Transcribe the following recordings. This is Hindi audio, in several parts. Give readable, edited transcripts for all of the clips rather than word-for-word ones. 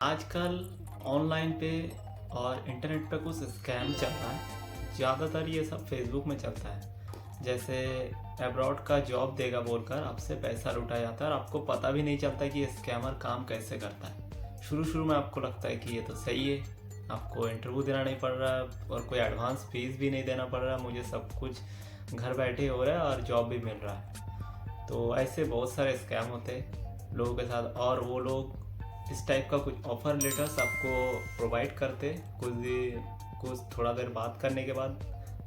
आजकल ऑनलाइन पे और इंटरनेट पे कुछ स्कैम चल रहा है। ज़्यादातर ये सब फेसबुक में चलता है। जैसे अब्रॉड का जॉब देगा बोलकर आपसे पैसा लुटाया जाता है और आपको पता भी नहीं चलता कि ये स्कैमर काम कैसे करता है। शुरू शुरू में आपको लगता है कि ये तो सही है, आपको इंटरव्यू देना नहीं पड़ रहा है और कोई एडवांस फीस भी नहीं देना पड़ रहा है, मुझे सब कुछ घर बैठे हो रहा है और जॉब भी मिल रहा है। तो ऐसे बहुत सारे स्कैम होते हैं लोगों के साथ, और वो लोग इस टाइप का कुछ ऑफ़र लेटर्स आपको प्रोवाइड करते। कुछ थोड़ा देर बात करने के बाद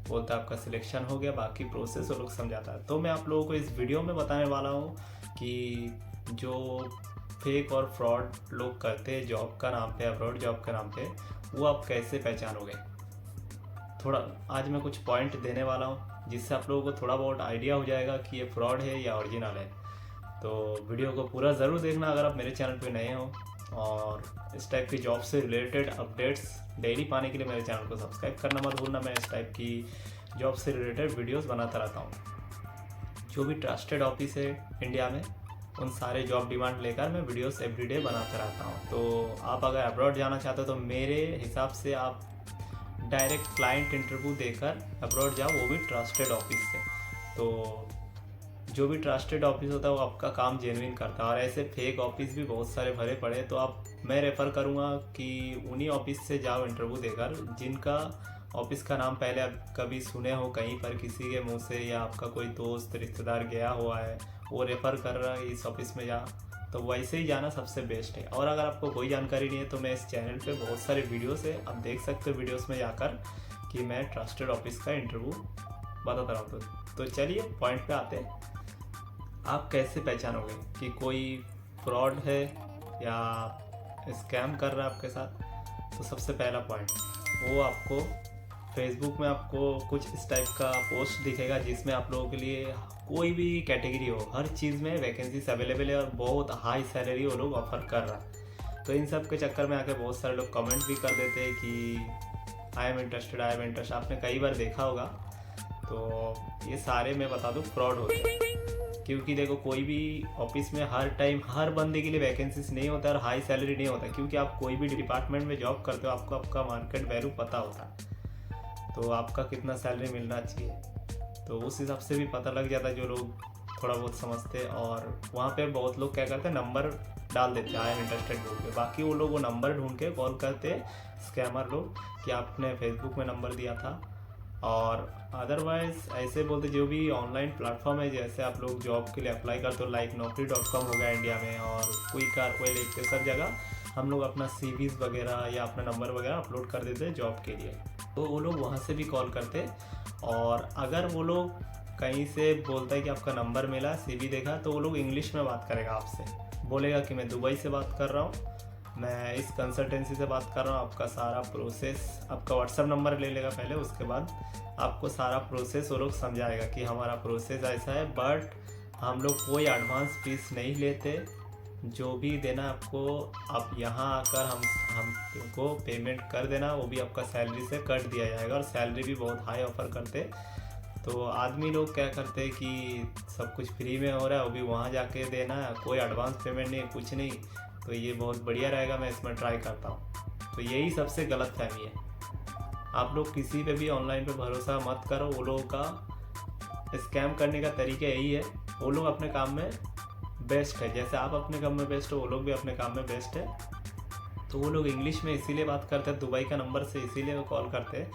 बोलता है आपका सिलेक्शन हो गया, बाकी प्रोसेस वो लोग समझाता है। तो मैं आप लोगों को इस वीडियो में बताने वाला हूँ कि जो फेक और फ्रॉड लोग करते हैं जॉब का नाम पे, अब्रॉड जॉब के नाम पे, वो आप कैसे पहचानोगे। थोड़ा आज मैं कुछ पॉइंट देने वाला हूँ जिससे आप लोगों को थोड़ा बहुत आइडिया हो जाएगा कि ये फ्रॉड है या ओरिजिनल है। तो वीडियो को पूरा ज़रूर देखना अगर आप मेरे चैनल पे नए हो, और इस टाइप की जॉब से रिलेटेड अपडेट्स डेली पाने के लिए मेरे चैनल को सब्सक्राइब करना मत भूलना। मैं इस टाइप की जॉब से रिलेटेड वीडियोस बनाता रहता हूँ। जो भी ट्रस्टेड ऑफिस है इंडिया में, उन सारे जॉब डिमांड लेकर मैं वीडियोस एवरीडे बनाता रहता हूँ। तो आप अगर अब्रॉड जाना चाहते हो तो मेरे हिसाब से आप डायरेक्ट क्लाइंट इंटरव्यू देकर अब्रॉड जाओ, वो भी ट्रस्टेड ऑफिस से। तो जो भी ट्रस्टेड ऑफिस होता है वो आपका काम जेन्युइन करता है, और ऐसे फेक ऑफिस भी बहुत सारे भरे पड़े हैं। तो मैं रेफ़र करूँगा कि उन्हीं ऑफिस से जाओ इंटरव्यू देकर जिनका ऑफिस का नाम पहले आप कभी सुने हो कहीं पर किसी के मुंह से, या आपका कोई दोस्त रिश्तेदार गया हुआ है वो रेफ़र कर रहा है इस ऑफिस में जा, तो वैसे ही जाना सबसे बेस्ट है। और अगर आपको कोई जानकारी नहीं है तो मैं इस चैनल पे बहुत सारे वीडियोस है, आप देख सकते हो वीडियोस में जाकर कि मैं ट्रस्टेड ऑफिस का इंटरव्यू बताता रहता हूँ। तो चलिए पॉइंट पे आते हैं। आप कैसे पहचानोगे कि कोई फ्रॉड है या स्कैम कर रहा है आपके साथ। तो सबसे पहला पॉइंट, वो आपको फेसबुक में आपको कुछ इस टाइप का पोस्ट दिखेगा जिसमें आप लोगों के लिए कोई भी कैटेगरी हो, हर चीज़ में वैकेंसीज अवेलेबल है और बहुत हाई सैलरी वो लोग ऑफर कर रहा है। तो इन सब के चक्कर में आके बहुत सारे लोग कमेंट भी कर देते हैं कि I am interested, I am interested. आपने कई बार देखा होगा। तो ये सारे मैं बता दूँ फ्रॉड होते हैं, क्योंकि देखो कोई भी ऑफिस में हर टाइम हर बंदे के लिए वैकेंसीज नहीं होता और हाई सैलरी नहीं होता। क्योंकि आप कोई भी डिपार्टमेंट में जॉब करते हो आपको आपका मार्केट वैल्यू पता होता है, तो आपका कितना सैलरी मिलना चाहिए, तो उस हिसाब से भी पता लग जाता है जो लोग थोड़ा बहुत समझते हैं। और वहाँ पे बहुत लोग क्या करते हैं, नंबर डाल देते हैं आई एम इंटरेस्टेड बोल के, बाकी वो लोग वो नंबर ढूंढ के कॉल करते हैं स्कैमर लोग कि आपने फेसबुक में नंबर दिया था। और अदरवाइज ऐसे बोलते जो भी ऑनलाइन प्लेटफॉर्म है, जैसे आप लोग जॉब के लिए अप्लाई करते हो लाइक naukri.com हो गया इंडिया में, और क्विकर, क्विक, सब जगह हम लोग अपना सीवीज वगैरह या अपना नंबर वगैरह अपलोड कर देते हैं जॉब के लिए। तो वो लोग वहाँ से भी कॉल करते। और अगर वो लोग कहीं से बोलता है कि आपका नंबर मिला, सीवी देखा, तो वो लोग इंग्लिश में बात करेगा आपसे, बोलेगा कि मैं दुबई से बात कर रहा हूँ, मैं इस कंसल्टेंसी से बात कर रहा हूँ। आपका सारा प्रोसेस, आपका व्हाट्सअप नंबर ले लेगा पहले, उसके बाद आपको सारा प्रोसेस वो लोग समझाएगा कि हमारा प्रोसेस ऐसा है, बट हम लोग कोई एडवांस फीस नहीं लेते, जो भी देना आपको आप यहाँ आकर हमको पेमेंट कर देना, वो भी आपका सैलरी से कट दिया जाएगा। और सैलरी भी बहुत हाई ऑफर करते। तो आदमी लोग क्या करते हैं कि सब कुछ फ्री में हो रहा है, वो भी वहाँ जाके देना है, कोई एडवांस पेमेंट नहीं, कुछ नहीं। तो ये बहुत बढ़िया रहेगा, मैं इसमें ट्राई करता हूँ। तो यही सबसे गलत फहमी है। आप लोग किसी पे भी ऑनलाइन पे भरोसा मत करो, वो लोगों का स्कैम करने का तरीका यही है। वो लोग अपने काम में बेस्ट है, जैसे आप अपने काम में बेस्ट हो वो लोग भी अपने काम में बेस्ट है। तो वो लोग इंग्लिश में इसीलिए बात करते हैं, दुबई का नंबर से इसीलिए वो कॉल करते हैं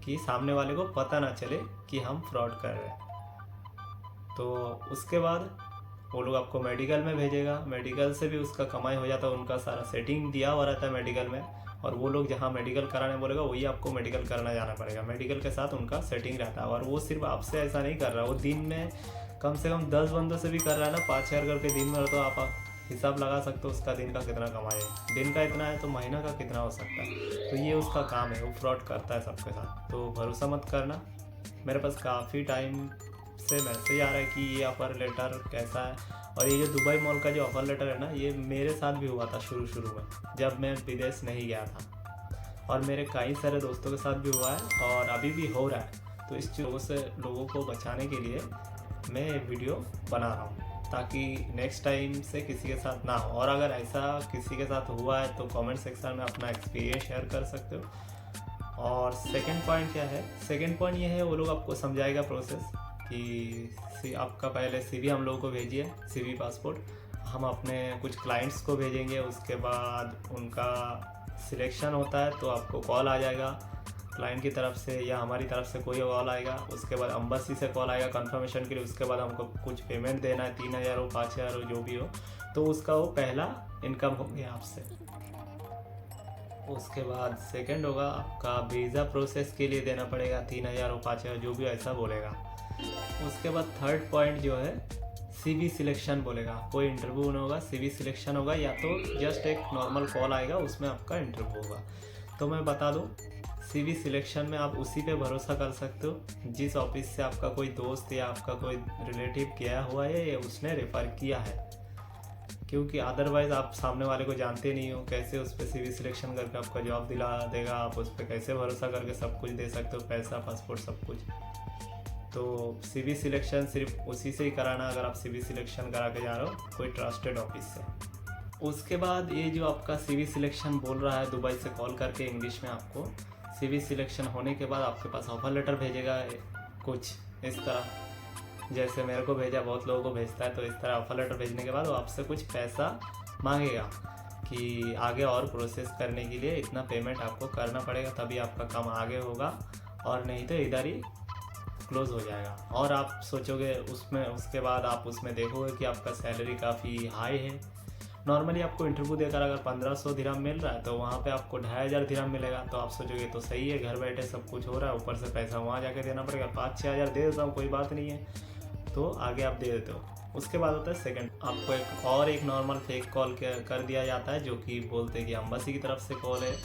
कि सामने वाले को पता ना चले कि हम फ्रॉड कर रहे हैं। तो उसके बाद वो लोग आपको मेडिकल में भेजेगा, मेडिकल से भी उसका कमाई हो जाता है, उनका सारा सेटिंग दिया हुआ रहता है मेडिकल में। और वो लोग जहाँ मेडिकल कराने बोलेगा वही आपको मेडिकल कराना जाना पड़ेगा, मेडिकल के साथ उनका सेटिंग रहता है। और वो सिर्फ आपसे ऐसा नहीं कर रहा, वो दिन में कम से कम 10 बंदों से भी कर रहा है ना, 5,000 करके दिन में। तो आप हिसाब लगा सकते हो उसका दिन का कितना कमाई है। दिन का इतना है तो महीना का कितना हो सकता है। तो ये उसका काम है, वो फ्रॉड करता है सबके साथ। तो भरोसा मत करना। मेरे पास काफ़ी टाइम से मैसेज आ रहा है कि ये ऑफ़र लेटर कैसा है। और ये जो दुबई मॉल का जो ऑफ़र लेटर है ना, ये मेरे साथ भी हुआ था शुरू में, जब मैं विदेश नहीं गया था, और मेरे कई सारे दोस्तों के साथ भी हुआ है और अभी भी हो रहा है। तो इस चीज़ों से लोगों को बचाने के लिए मैं ये वीडियो बना रहा हूँ, ताकि नेक्स्ट टाइम से किसी के साथ ना हो। और अगर ऐसा किसी के साथ हुआ है तो कमेंट सेक्शन में अपना एक्सपीरियंस शेयर कर सकते हो। और सेकंड पॉइंट क्या है, सेकंड पॉइंट ये है वो लोग आपको समझाएगा प्रोसेस कि आपका पहले CV हम लोगों को भेजिए, CV पासपोर्ट हम अपने कुछ क्लाइंट्स को भेजेंगे, उसके बाद उनका सिलेक्शन होता है तो आपको कॉल आ जाएगा क्लाइंट की तरफ से या हमारी तरफ से कोई कॉल आएगा, उसके बाद एम्बेसी से कॉल आएगा कंफर्मेशन के लिए, उसके बाद हमको कुछ पेमेंट देना है 3000 हो 5000 हो जो भी हो, तो उसका वो पहला इनकम हो गया आपसे। उसके बाद सेकंड होगा आपका वीज़ा प्रोसेस के लिए देना पड़ेगा 3000 हो 5000 जो भी ऐसा बोलेगा। उसके बाद थर्ड पॉइंट जो है CV सिलेक्शन बोलेगा, कोई इंटरव्यू नहीं होगा, CV सिलेक्शन होगा या तो जस्ट एक नॉर्मल कॉल आएगा उसमें आपका इंटरव्यू होगा। तो मैं बता दूं CV सिलेक्शन में आप उसी पे भरोसा कर सकते हो जिस ऑफिस से आपका कोई दोस्त या आपका कोई रिलेटिव गया हुआ है या उसने रेफ़र किया है, क्योंकि अदरवाइज़ आप सामने वाले को जानते नहीं हो, कैसे उस पर CV सिलेक्शन करके आपका जॉब दिला देगा, आप उस पर कैसे भरोसा करके सब कुछ दे सकते हो, पैसा पासपोर्ट सब कुछ। तो CV सिलेक्शन सिर्फ उसी से ही कराना अगर आप CV सिलेक्शन करा के जा रहे हो कोई ट्रस्टेड ऑफिस से। उसके बाद ये जो आपका CV सिलेक्शन बोल रहा है दुबई से कॉल करके इंग्लिश में आपको, CV सिलेक्शन होने के बाद आपके पास ऑफर लेटर भेजेगा कुछ इस तरह, जैसे मेरे को भेजा, बहुत लोगों को भेजता है, तो इस तरह ऑफर लेटर भेजने के बाद वो आपसे कुछ पैसा मांगेगा कि आगे और प्रोसेस करने के लिए इतना पेमेंट आपको करना पड़ेगा तभी आपका काम आगे होगा, और नहीं तो इधर ही क्लोज हो जाएगा। और आप सोचोगे उसमें, उसके बाद आप उसमें देखोगे कि आपका सैलरी काफ़ी हाई है। नॉर्मली आपको इंटरव्यू देकर अगर 1500 दिरहम मिल रहा है तो वहाँ पे आपको 2500 दिरहम मिलेगा, तो आप सोचोगे तो सही है, घर बैठे सब कुछ हो रहा है, ऊपर से पैसा वहाँ जाके देना पड़ेगा, 5-6 हज़ार दे देता हूँ कोई बात नहीं है, तो आगे आप दे देते हो। उसके बाद होता है सेकंड, आपको एक नॉर्मल फेक कॉल कर दिया जाता है जो कि बोलते हैं कि एम्बेसी की तरफ से कॉल है,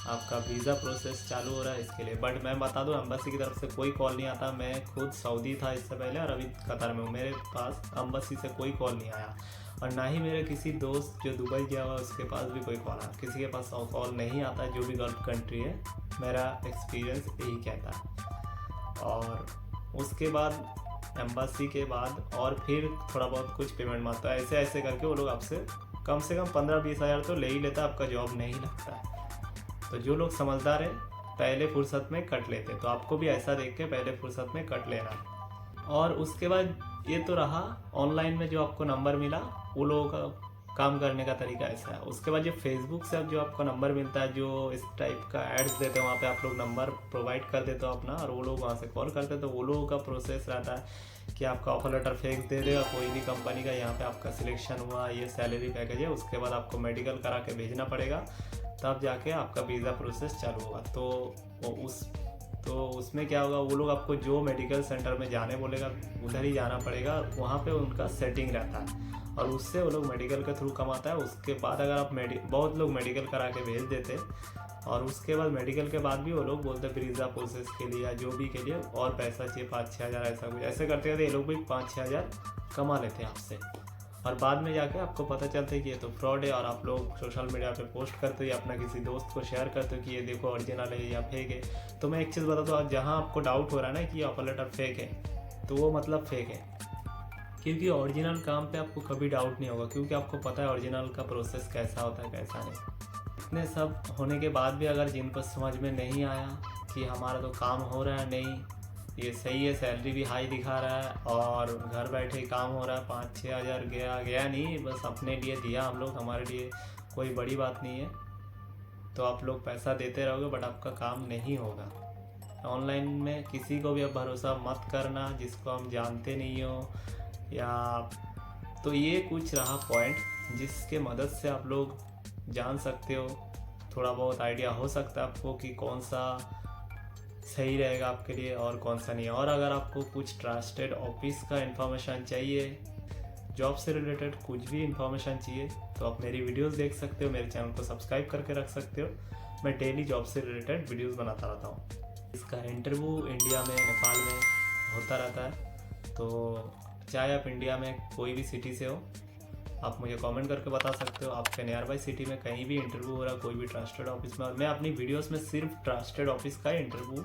आपका वीज़ा प्रोसेस चालू हो रहा है इसके लिए। बट मैं बता दूं एम्बेसी की तरफ से कोई कॉल नहीं आता, मैं खुद सऊदी था इससे पहले और अभी कतर में हूँ, मेरे पास एम्बेसी से कोई कॉल नहीं आया, और ना ही मेरे किसी दोस्त जो दुबई गया हुआ उसके पास भी कोई कॉल आया, किसी के पास कॉल नहीं आता जो भी गल्फ कंट्री है, मेरा एक्सपीरियंस यही कहता है। और उसके बाद एम्बेसी के बाद और फिर थोड़ा बहुत कुछ पेमेंट मांगता है, ऐसे ऐसे करके वो लोग आपसे कम से कम 15-20 हज़ार तो ले ही लेता है, आपका जॉब नहीं लगता है। तो जो लोग समझदार है पहले फुर्सत में कट लेते, तो आपको भी ऐसा देख के पहले फुर्सत में कट लेना है। और उसके बाद ये तो रहा ऑनलाइन में जो आपको नंबर मिला, वो लोगों का काम करने का तरीका ऐसा है। उसके बाद जो फेसबुक से अब जो आपको नंबर मिलता है, जो इस टाइप का एड्स देते हैं वहाँ पे आप लोग नंबर प्रोवाइड कर देते हो अपना, और वो लोग वहाँ से कॉल करते हैं, तो वो लोगों का प्रोसेस रहता है कि आपका ऑफर लेटर फेक दे देगा कोई भी कंपनी का, यहाँ पे आपका सिलेक्शन हुआ, ये सैलरी पैकेज है, उसके बाद आपको मेडिकल करा के भेजना पड़ेगा, तब जाके आपका वीज़ा प्रोसेस चालू होगा। तो उसमें क्या होगा, वो लोग आपको जो मेडिकल सेंटर में जाने बोलेगा उधर ही जाना पड़ेगा, वहाँ पे उनका सेटिंग रहता है और उससे वो लोग मेडिकल के थ्रू कमाता है। उसके बाद अगर आप बहुत लोग मेडिकल करा के भेज देते, और उसके बाद मेडिकल के बाद भी वो लोग बोलते वीज़ा प्रोसेस के लिए या जो भी के लिए और पैसा चाहिए 5-6 हज़ार, ऐसा कुछ ऐसे करते करते ये लोग भी 5-6 हज़ार कमा लेते हैं आपसे, और बाद में जाके आपको पता चलता है कि ये तो फ्रॉड है, और आप लोग सोशल मीडिया पे पोस्ट करते हो या अपना किसी दोस्त को शेयर करते हो कि ये देखो ओरिजिनल है या फेक है। तो मैं एक चीज़ बता दूँ, जहाँ आपको डाउट हो रहा है ना कि ऑफर लेटर फेक है, तो वो मतलब फेक है, क्योंकि ओरिजिनल काम पे आपको कभी डाउट नहीं होगा, क्योंकि आपको पता है ओरिजिनल का प्रोसेस कैसा होता है कैसा नहीं। इतने सब होने के बाद भी अगर जिनको समझ में नहीं आया कि हमारा तो काम हो रहा है, नहीं ये सही है, सैलरी भी हाई दिखा रहा है और घर बैठे काम हो रहा है, 5-6 हज़ार गया नहीं, बस अपने लिए दिया हम लोग, हमारे लिए कोई बड़ी बात नहीं है, तो आप लोग पैसा देते रहोगे बट आपका काम नहीं होगा। ऑनलाइन में किसी को भी अब भरोसा मत करना जिसको हम जानते नहीं हो, या तो ये कुछ रहा पॉइंट जिसके मदद से आप लोग जान सकते हो, थोड़ा बहुत आइडिया हो सकता है आपको कि कौन सा सही रहेगा आपके लिए और कौन सा नहीं। और अगर आपको कुछ ट्रस्टेड ऑफिस का इन्फॉर्मेशन चाहिए, जॉब से रिलेटेड कुछ भी इन्फॉर्मेशन चाहिए, तो आप मेरी वीडियोस देख सकते हो, मेरे चैनल को सब्सक्राइब करके रख सकते हो। मैं डेली जॉब से रिलेटेड वीडियोस बनाता रहता हूँ। इसका इंटरव्यू इंडिया में, नेपाल में होता रहता है, तो चाहे आप इंडिया में कोई भी सिटी से हो, आप मुझे कमेंट करके बता सकते हो आपके नियर बाई सिटी में कहीं भी इंटरव्यू हो रहा है कोई भी ट्रस्टेड ऑफिस में। और मैं अपनी वीडियोस में सिर्फ ट्रस्टेड ऑफिस का इंटरव्यू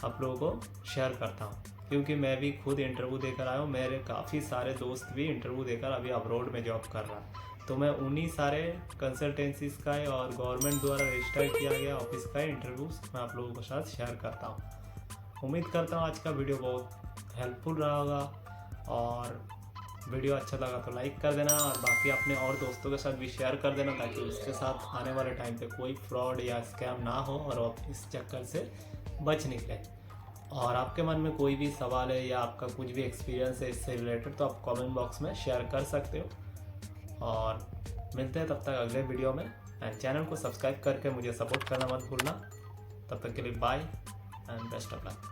आप लोगों को शेयर करता हूँ। क्योंकि मैं भी खुद इंटरव्यू देकर आया हूँ, मेरे काफ़ी सारे दोस्त भी इंटरव्यू देकर अभी अब्रॉड में जॉब कर रहा है। तो मैं उन्हीं सारे कंसल्टेंसीज का और गवर्नमेंट द्वारा रजिस्टर किया गया ऑफिस का इंटरव्यूज मैं आप लोगों के साथ शेयर करता हूँ। उम्मीद करता हूँ आज का वीडियो बहुत हेल्पफुल रहा होगा, और वीडियो अच्छा लगा तो लाइक कर देना, और बाकी अपने और दोस्तों के साथ भी शेयर कर देना, ताकि उसके साथ आने वाले टाइम पे कोई फ्रॉड या स्कैम ना हो और वो इस चक्कर से बच निकले। और आपके मन में कोई भी सवाल है या आपका कुछ भी एक्सपीरियंस है इससे रिलेटेड, तो आप कमेंट बॉक्स में शेयर कर सकते हो। और मिलते हैं तब तक अगले वीडियो में, एंड चैनल को सब्सक्राइब करके मुझे सपोर्ट करना मत भूलना। तब तक के लिए bye and best of luck.